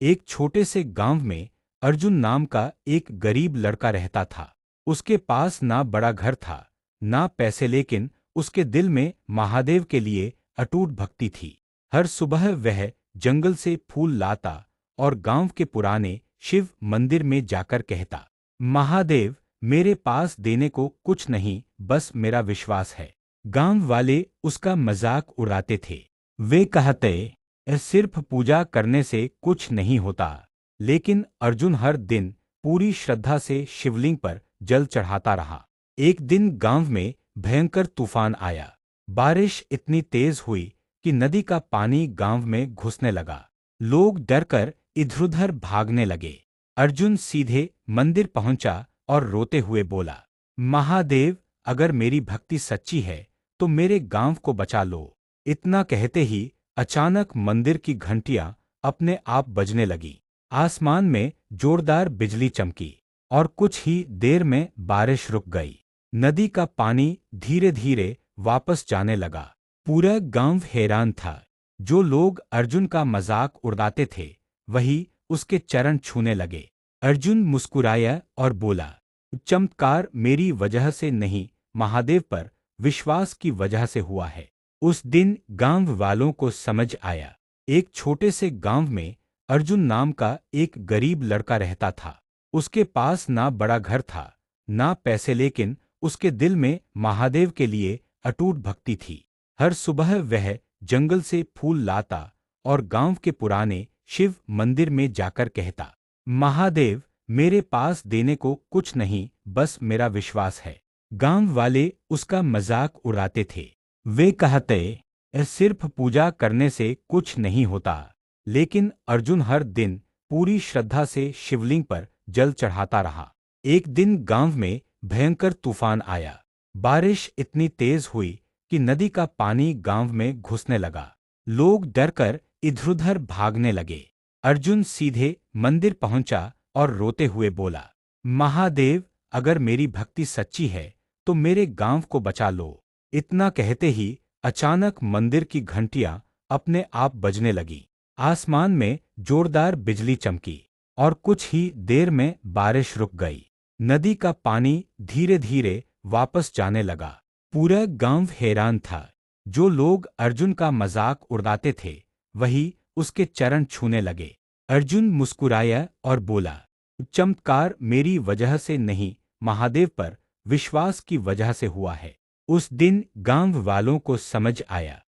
एक छोटे से गांव में अर्जुन नाम का एक गरीब लड़का रहता था। उसके पास ना बड़ा घर था, ना पैसे, लेकिन उसके दिल में महादेव के लिए अटूट भक्ति थी। हर सुबह वह जंगल से फूल लाता और गांव के पुराने शिव मंदिर में जाकर कहता, महादेव, मेरे पास देने को कुछ नहीं, बस मेरा विश्वास है। गांव वाले उसका मजाक उड़ाते थे। वे कहते, सिर्फ पूजा करने से कुछ नहीं होता। लेकिन अर्जुन हर दिन पूरी श्रद्धा से शिवलिंग पर जल चढ़ाता रहा। एक दिन गांव में भयंकर तूफान आया। बारिश इतनी तेज हुई कि नदी का पानी गांव में घुसने लगा। लोग डरकर इधर-उधर भागने लगे। अर्जुन सीधे मंदिर पहुंचा और रोते हुए बोला, महादेव, अगर मेरी भक्ति सच्ची है तो मेरे गांव को बचा लो। इतना कहते ही अचानक मंदिर की घंटियां अपने आप बजने लगी। आसमान में जोरदार बिजली चमकी और कुछ ही देर में बारिश रुक गई। नदी का पानी धीरे धीरे वापस जाने लगा। पूरा गांव हैरान था। जो लोग अर्जुन का मजाक उड़ाते थे वही उसके चरण छूने लगे। अर्जुन मुस्कुराया और बोला, चमत्कार मेरी वजह से नहीं, महादेव पर विश्वास की वजह से हुआ है। उस दिन गांव वालों को समझ आया। एक छोटे से गांव में अर्जुन नाम का एक गरीब लड़का रहता था। उसके पास ना बड़ा घर था, ना पैसे, लेकिन उसके दिल में महादेव के लिए अटूट भक्ति थी। हर सुबह वह जंगल से फूल लाता और गांव के पुराने शिव मंदिर में जाकर कहता, महादेव, मेरे पास देने को कुछ नहीं, बस मेरा विश्वास है। गांव वाले उसका मजाक उड़ाते थे। वे कहते, सिर्फ पूजा करने से कुछ नहीं होता। लेकिन अर्जुन हर दिन पूरी श्रद्धा से शिवलिंग पर जल चढ़ाता रहा। एक दिन गांव में भयंकर तूफान आया। बारिश इतनी तेज हुई कि नदी का पानी गांव में घुसने लगा। लोग डरकर इधर-उधर भागने लगे। अर्जुन सीधे मंदिर पहुंचा और रोते हुए बोला, महादेव, अगर मेरी भक्ति सच्ची है तो मेरे गांव को बचा लो। इतना कहते ही अचानक मंदिर की घंटियां अपने आप बजने लगी। आसमान में जोरदार बिजली चमकी और कुछ ही देर में बारिश रुक गई। नदी का पानी धीरे धीरे वापस जाने लगा। पूरा गांव हैरान था। जो लोग अर्जुन का मजाक उड़ाते थे वही उसके चरण छूने लगे। अर्जुन मुस्कुराया और बोला, चमत्कार मेरी वजह से नहीं, महादेव पर विश्वास की वजह से हुआ है। उस दिन गांव वालों को समझ आया।